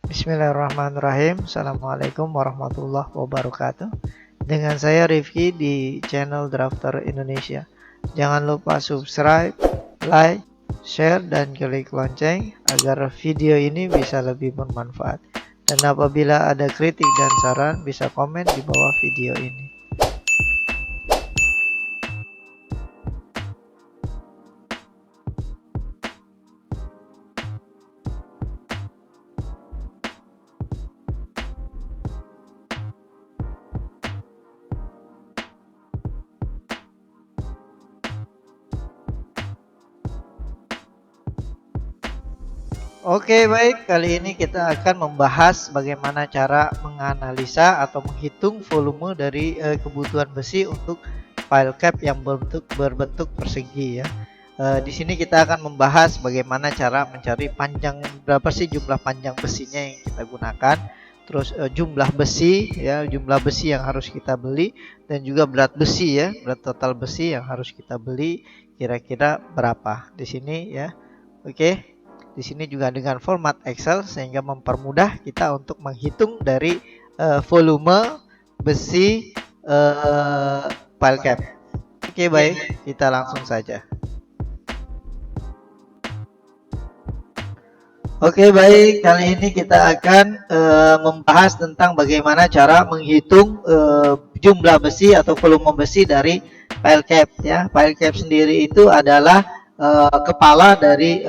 Bismillahirrahmanirrahim. Assalamualaikum warahmatullahi wabarakatuh. Dengan saya Rifki di channel Drafter Indonesia. Jangan lupa subscribe, like, share, dan klik lonceng agar video ini bisa lebih bermanfaat. Dan apabila ada kritik dan saran, bisa komen di bawah video ini. Oke, baik. Kali ini kita akan membahas bagaimana cara menganalisa atau menghitung volume dari kebutuhan besi untuk file cap yang berbentuk persegi ya. Di sini kita akan membahas bagaimana cara mencari panjang, berapa sih jumlah panjang besinya yang kita gunakan, terus jumlah besi ya, jumlah besi yang harus kita beli, dan juga berat besi ya, berat total besi yang harus kita beli kira-kira berapa di sini ya. Oke. Di sini juga dengan format Excel sehingga mempermudah kita untuk menghitung dari volume besi file cap. Oke, baik, kita langsung saja. Oke, baik, kali ini kita akan membahas tentang bagaimana cara menghitung jumlah besi atau volume besi dari file cap ya. File cap sendiri itu adalah kepala dari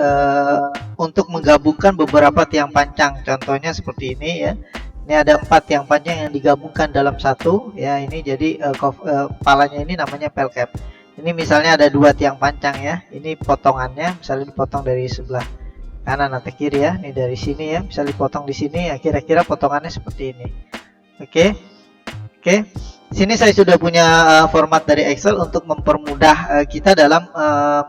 untuk menggabungkan beberapa tiang panjang. Contohnya seperti ini ya. Ini ada 4 tiang panjang yang digabungkan dalam satu ya. Ini jadi kepalanya ini namanya file cap. Ini misalnya ada 2 tiang panjang ya. Ini potongannya misalnya dipotong dari sebelah kanan atau kiri ya. Ini dari sini ya. Bisa dipotong di sini ya. Kira-kira potongannya seperti ini. Oke. Oke. Sini saya sudah punya format dari Excel untuk mempermudah kita dalam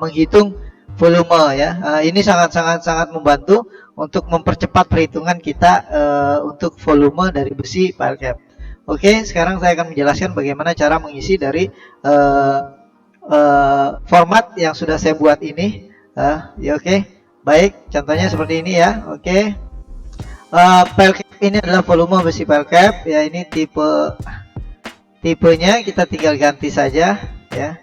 menghitung volume ya. Ini sangat membantu untuk mempercepat perhitungan kita untuk volume dari besi file cap. Oke, sekarang saya akan menjelaskan bagaimana cara mengisi dari format yang sudah saya buat ini. Ya oke, baik. Contohnya seperti ini ya. Oke, file cap ini adalah volume besi file cap ya. Ini tipenya kita tinggal ganti saja ya.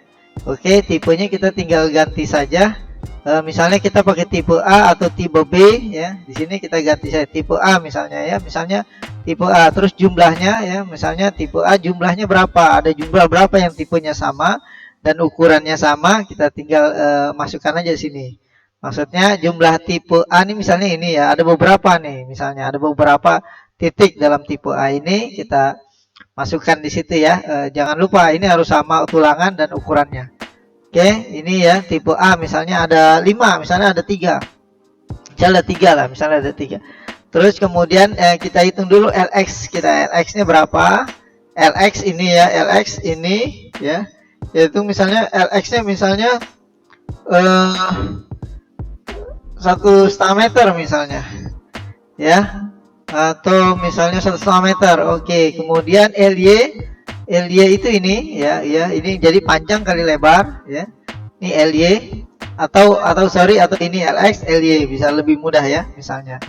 Oke, tipenya kita tinggal ganti saja. Misalnya kita pakai tipe A atau tipe B ya. Di sini kita ganti saja tipe A misalnya ya. Misalnya tipe A, terus jumlahnya ya. Misalnya tipe A jumlahnya berapa? Ada jumlah berapa yang tipenya sama dan ukurannya sama, kita tinggal masukkan aja di sini. Maksudnya jumlah tipe A ini misalnya ini ya, ada beberapa nih. Misalnya ada beberapa titik dalam tipe A ini, kita masukkan di situ ya. Jangan lupa ini harus sama tulangan dan ukurannya. Oke, ini ya tipe A misalnya ada 5, misalnya ada 3. Misalnya ada 3 lah, misalnya ada 3. Terus kemudian kita hitung dulu LX kita. LX-nya berapa? LX ini ya, LX ini ya. Yaitu misalnya LX-nya misalnya 1,5 meter misalnya. Ya. Atau misalnya 1,5 meter. Oke, kemudian LY itu ini ya, ini jadi panjang kali lebar ya. Ini LY atau ini LX LY, bisa lebih mudah ya misalnya.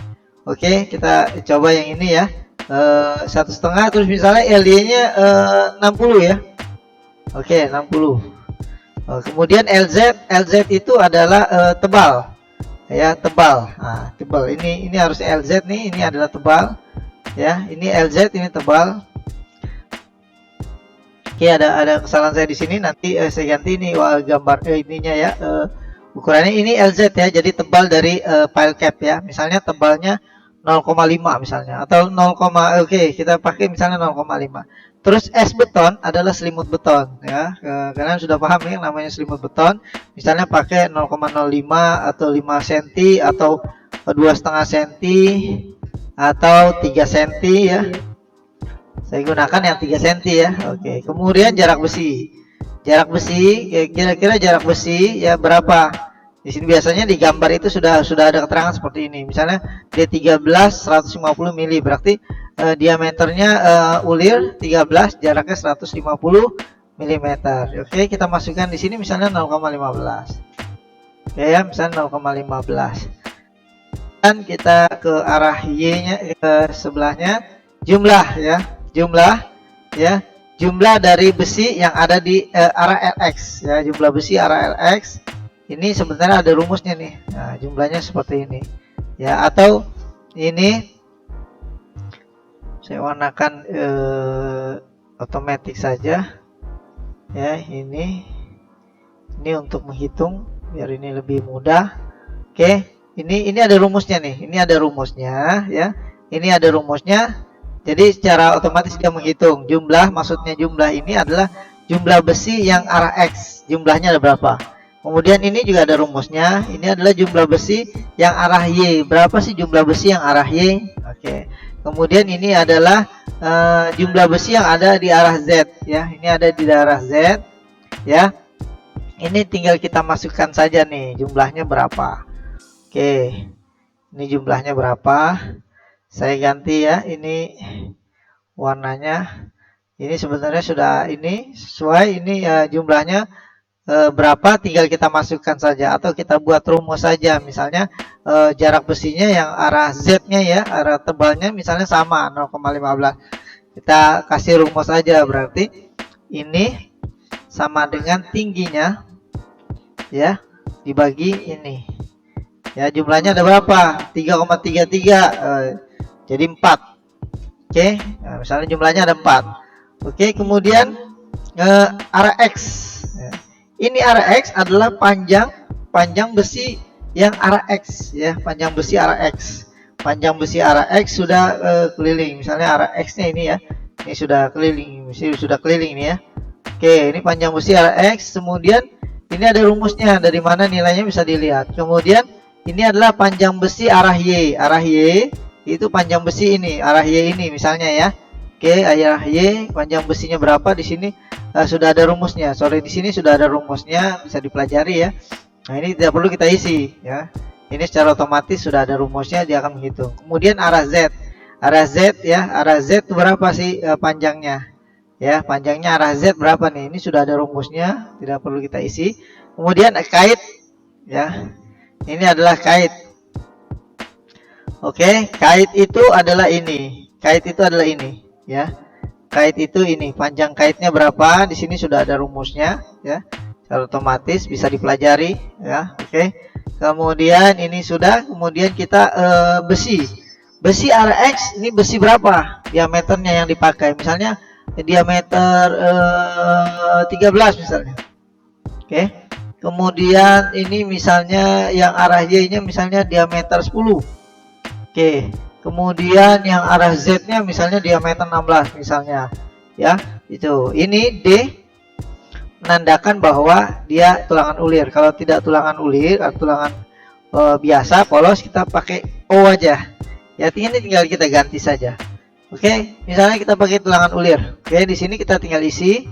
Oke, kita coba yang ini ya. 1,5, terus misalnya LY-nya 60 ya. Oke, 60. Kemudian LZ itu adalah tebal. Ya, tebal. Nah, tebal. Ini harus LZ nih, ini adalah tebal. Ya, ini LZ, ini tebal. Oke, ada kesalahan saya di sini, nanti saya ganti ini gambar ininya ya. Ukurannya ini LZ ya, jadi tebal dari file cap ya. Misalnya tebalnya 0,5 misalnya atau 0, oke, kita pakai misalnya 0,5. Terus S beton adalah selimut beton ya. Kalian sudah paham ya namanya selimut beton. Misalnya pakai 0,05 atau 5 cm atau 2,5 cm atau 3 cm ya. Saya gunakan yang 3 cm ya. Oke, kemudian jarak besi. Jarak besi, kira-kira jarak besi ya berapa? Di sini biasanya di gambar itu sudah ada keterangan seperti ini. Misalnya D13 150 mili, berarti diameternya ulir 13, jaraknya 150 mm. Oke, kita masukkan di sini misalnya 0,15. Oke ya, misalnya 0,15. kemudian kita ke arah Y-nya, ke sebelahnya jumlah ya, jumlah dari besi yang ada di arah LX ya, jumlah besi arah LX. Ini sebenarnya ada rumusnya nih. Nah, jumlahnya seperti ini ya, atau ini saya warnakan otomatis saja ya. Ini untuk menghitung biar ini lebih mudah. Oke, ini ada rumusnya nih. Ini ada rumusnya ya. Ini ada rumusnya. Jadi secara otomatis dia menghitung jumlah. Maksudnya jumlah ini adalah jumlah besi yang arah X. Jumlahnya ada berapa? Kemudian ini juga ada rumusnya. Ini adalah jumlah besi yang arah Y. Berapa sih jumlah besi yang arah Y? Oke. Kemudian ini adalah jumlah besi yang ada di arah Z ya. Ini ada di arah Z ya. Ini tinggal kita masukkan saja nih jumlahnya berapa. Oke, ini jumlahnya berapa? Saya ganti ya, ini warnanya. Ini sebenarnya sudah ini sesuai. Ini jumlahnya berapa? Tinggal kita masukkan saja, atau kita buat rumus saja. Misalnya jarak besinya yang arah Z-nya ya, arah tebalnya misalnya sama 0,15. Kita kasih rumus saja, berarti ini sama dengan tingginya ya dibagi ini. Ya, jumlahnya ada berapa? 3,33. Jadi 4. Oke, nah, misalnya jumlahnya ada 4. Oke, kemudian arah X. Ya. Ini arah X adalah panjang besi yang arah X ya, panjang besi arah X. Panjang besi arah X sudah keliling. Misalnya arah X-nya ini ya. Ini sudah keliling, sudah keliling ini ya. Oke, ini panjang besi arah X. Kemudian ini ada rumusnya, dari mana nilainya bisa dilihat. Kemudian ini adalah panjang besi arah Y. Arah Y itu panjang besi ini, arah Y ini misalnya ya. Oke, arah Y panjang besinya berapa? Di sini sudah ada rumusnya. Sorry, di sini sudah ada rumusnya, bisa dipelajari ya. Nah, ini tidak perlu kita isi ya. Ini secara otomatis sudah ada rumusnya, dia akan menghitung. Kemudian arah Z. Arah Z ya, arah Z itu berapa sih panjangnya? Ya, panjangnya arah Z berapa nih? Ini sudah ada rumusnya, tidak perlu kita isi. Kemudian kait ya. Ini adalah kait. Oke, kait itu adalah ini. Kait itu adalah ini, ya. Kait itu ini, panjang kaitnya berapa? Di sini sudah ada rumusnya, ya. Secara otomatis bisa dipelajari, ya. Oke. Kemudian ini sudah, kemudian kita besi. Besi arah X ini besi berapa? Diameternya yang dipakai. Misalnya diameter 13 misalnya. Oke. Kemudian ini misalnya yang arah Y-nya misalnya diameter 10. Oke. Kemudian yang arah Z-nya misalnya diameter 16 misalnya. Ya, itu. Ini D menandakan bahwa dia tulangan ulir. Kalau tidak tulangan ulir atau tulangan biasa polos, kita pakai O aja. Ya, ini tinggal kita ganti saja. Oke, misalnya kita pakai tulangan ulir. Oke, di sini kita tinggal isi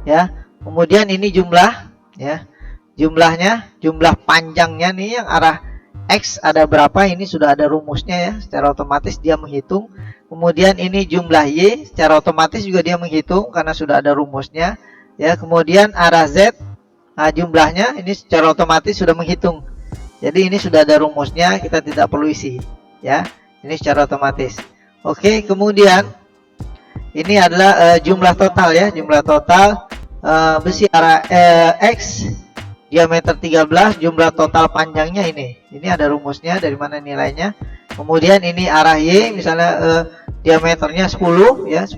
ya. Kemudian ini jumlah ya. Jumlahnya, jumlah panjangnya nih yang arah X ada berapa, ini sudah ada rumusnya ya, secara otomatis dia menghitung. Kemudian ini jumlah Y, secara otomatis juga dia menghitung karena sudah ada rumusnya ya. Kemudian arah Z, nah jumlahnya ini secara otomatis sudah menghitung. Jadi ini sudah ada rumusnya, kita tidak perlu isi ya. Ini secara otomatis. Oke, kemudian ini adalah jumlah total ya, jumlah total besi arah X diameter 13, jumlah total panjangnya ini. Ini ada rumusnya, dari mana nilainya. Kemudian ini arah Y misalnya diameternya 10 ya, 10.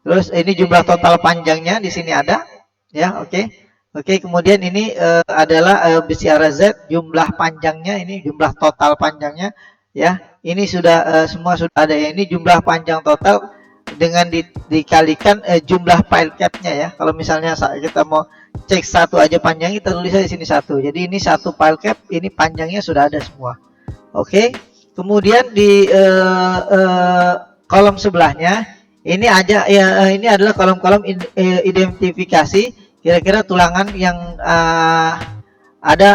Terus ini jumlah total panjangnya di sini ada ya, oke. Oke, kemudian ini adalah besi arah Z, jumlah panjangnya ini, jumlah total panjangnya ya. Ini sudah semua sudah ada ya. Ini jumlah panjang total dengan dikalikan jumlah pile cap-nya ya. Kalau misalnya kita mau cek satu aja panjang, kita tulis di sini satu. Jadi ini satu pile cap, ini panjangnya sudah ada semua. Oke. Kemudian di kolom sebelahnya ini aja ya, ini adalah kolom-kolom identifikasi kira-kira tulangan yang ada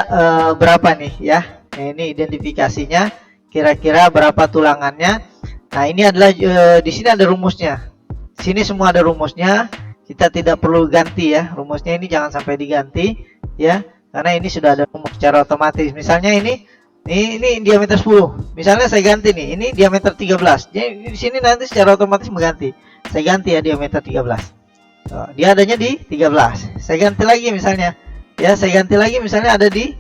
berapa nih ya. Nah, ini identifikasinya kira-kira berapa tulangannya. Nah, ini adalah di sini ada rumusnya. Di sini semua ada rumusnya. Kita tidak perlu ganti ya, rumusnya ini jangan sampai diganti ya, karena ini sudah ada rumus secara otomatis. Misalnya ini Ini diameter 10. Misalnya saya ganti nih, ini diameter 13. Jadi di sini nanti secara otomatis mengganti. Saya ganti ya diameter 13. Dia adanya di 13. Saya ganti lagi misalnya. Ya, saya ganti lagi misalnya ada di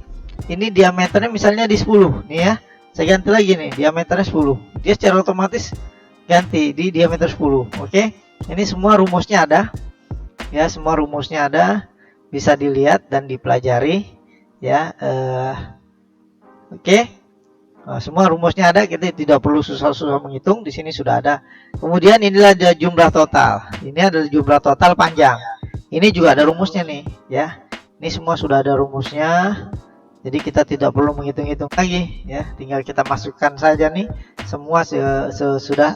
ini diameternya misalnya di 10 nih ya. Saya ganti lagi nih diameternya 10. Dia secara otomatis ganti di diameter 10. Oke. Ini semua rumusnya ada. Ya, semua rumusnya ada. Bisa dilihat dan dipelajari ya. Oke. Nah, semua rumusnya ada, kita tidak perlu susah-susah menghitung. Di sini sudah ada. Kemudian inilah jumlah total. Ini adalah jumlah total panjang. Ini juga ada rumusnya nih, ya. Ini semua sudah ada rumusnya. Jadi kita tidak perlu menghitung-hitung lagi, ya. Tinggal kita masukkan saja nih. Semua sudah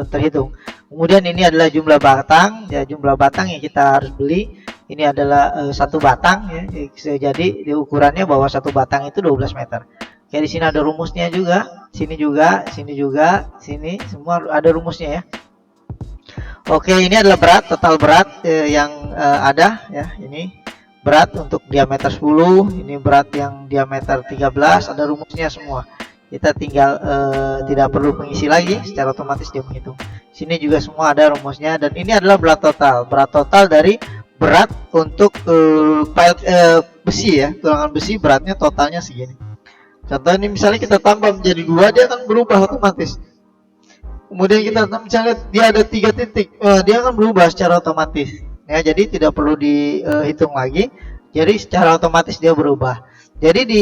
terhitung. Kemudian ini adalah jumlah batang, ya. Jumlah batang yang kita harus beli. Ini adalah satu batang, ya. Jadi ukurannya bahwa satu batang itu 12 meter. Oke, di sini ada rumusnya juga, sini juga, sini semua ada rumusnya ya. Oke, ini adalah berat, total berat yang ada ya. Ini berat untuk diameter 10, ini berat yang diameter 13, ada rumusnya semua. Kita tinggal tidak perlu mengisi lagi, secara otomatis dia menghitung. Sini juga semua ada rumusnya, dan ini adalah berat total dari berat untuk besi ya, tulangan besi beratnya totalnya segini. Contoh ini misalnya kita tambah menjadi 2, dia akan berubah otomatis. Kemudian kita misalnya dia ada 3 titik, dia akan berubah secara otomatis. Ya, jadi tidak perlu dihitung lagi. Jadi secara otomatis dia berubah. Jadi di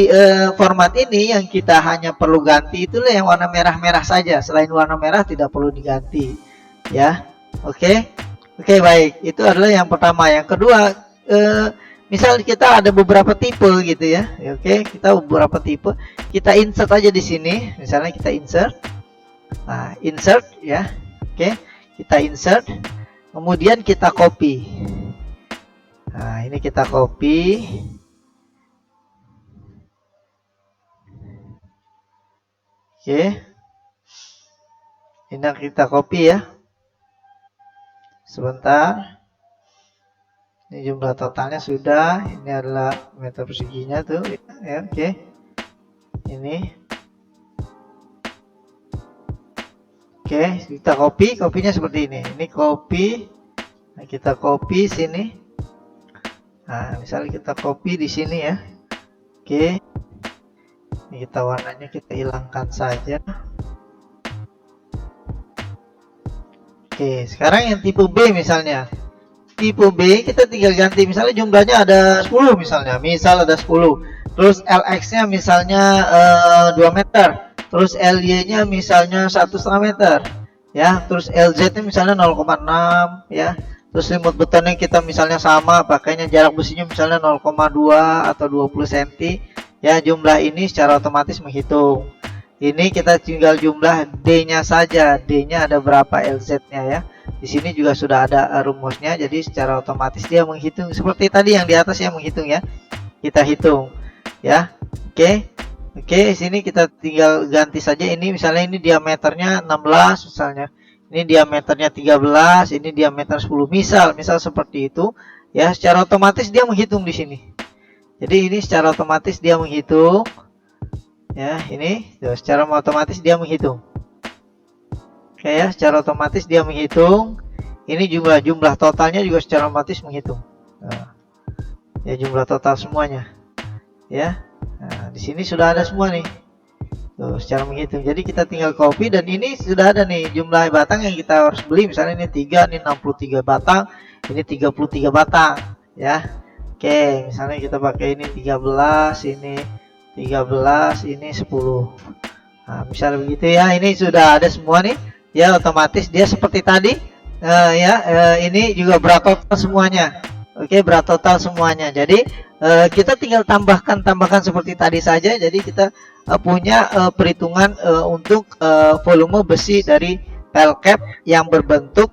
format ini yang kita hanya perlu ganti itulah yang warna merah-merah saja. Selain warna merah tidak perlu diganti. Ya, oke, baik. Itu adalah yang pertama. Yang kedua, misal kita ada beberapa tipe gitu ya. Oke, kita beberapa tipe. Kita insert aja di sini. Misalnya kita insert. Nah, insert ya. Oke, kita insert. Kemudian kita copy. Nah, ini kita copy. Oke. Ini kita copy ya. Sebentar. Ini jumlah totalnya sudah. Ini adalah meter perseginya tuh ya. Oke. Ini. Oke, kita kopinya seperti ini. Ini copy. Nah, kita copy sini. Nah, misalnya kita copy di sini ya. Oke. Ini kita warnanya kita hilangkan saja. Oke, sekarang yang tipe B misalnya. Tipe B kita tinggal ganti, misalnya jumlahnya ada 10 misalnya, misal ada 10, terus LX nya misalnya 2 meter, terus LY nya misalnya 1,5 meter ya, terus LZ nya misalnya 0,6 ya, terus limut betonnya kita misalnya sama, pakainya jarak besinya misalnya 0,2 atau 20 cm ya. Jumlah ini secara otomatis menghitung. Ini kita tinggal jumlah D nya saja, D nya ada berapa, LZ nya ya. Di sini juga sudah ada rumusnya, jadi secara otomatis dia menghitung seperti tadi yang di atas yang menghitung ya. Kita hitung ya. Oke, sini kita tinggal ganti saja. Ini misalnya ini diameternya 16 misalnya. Ini diameternya 13, ini diameter 10 misal seperti itu ya. Secara otomatis dia menghitung di sini. Jadi ini secara otomatis dia menghitung ya. Ini secara otomatis dia menghitung. Oke ya, secara otomatis dia menghitung. Ini jumlah totalnya juga secara otomatis menghitung. Nah, ya jumlah total semuanya. Ya. Nah, di sini sudah ada semua nih. Tuh, secara menghitung. Jadi kita tinggal copy, dan ini sudah ada nih jumlah batang yang kita harus beli. Misalnya ini 3, ini 63 batang, ini 33 batang, ya. Oke, misalnya kita pakai ini 13, ini 13, ini 10. Nah, misalnya begitu ya. Ini sudah ada semua nih. Ya, otomatis dia seperti tadi ini juga berat total semuanya. Oke, berat total semuanya. Jadi kita tinggal tambahkan seperti tadi saja. Jadi kita punya perhitungan untuk volume besi dari pile cap yang berbentuk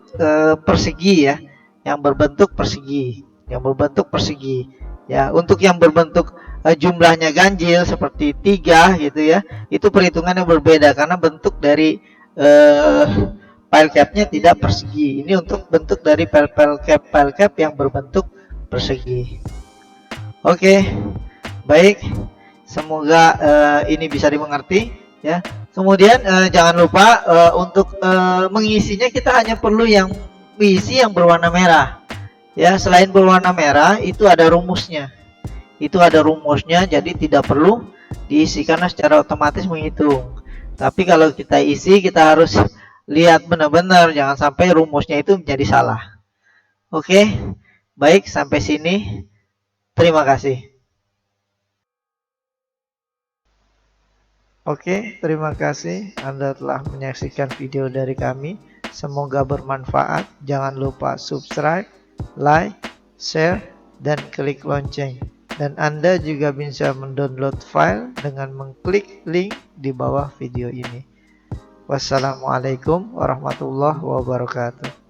persegi ya, yang berbentuk persegi ya. Untuk yang berbentuk jumlahnya ganjil seperti 3 gitu ya, itu perhitungannya berbeda karena bentuk dari pile capnya tidak persegi. Ini untuk bentuk dari pile cap yang berbentuk persegi. Oke, baik. Semoga ini bisa dimengerti ya. Kemudian jangan lupa untuk mengisinya kita hanya perlu yang isi yang berwarna merah. Ya, selain berwarna merah itu ada rumusnya. Itu ada rumusnya, jadi tidak perlu diisi karena secara otomatis menghitung. Tapi kalau kita isi, kita harus lihat benar-benar, jangan sampai rumusnya itu menjadi salah. Oke, baik, sampai sini. Terima kasih. Oke, terima kasih Anda telah menyaksikan video dari kami. Semoga bermanfaat. Jangan lupa subscribe, like, share, dan klik lonceng. Dan Anda juga bisa mendownload file dengan mengklik link di bawah video ini. Wassalamualaikum warahmatullahi wabarakatuh.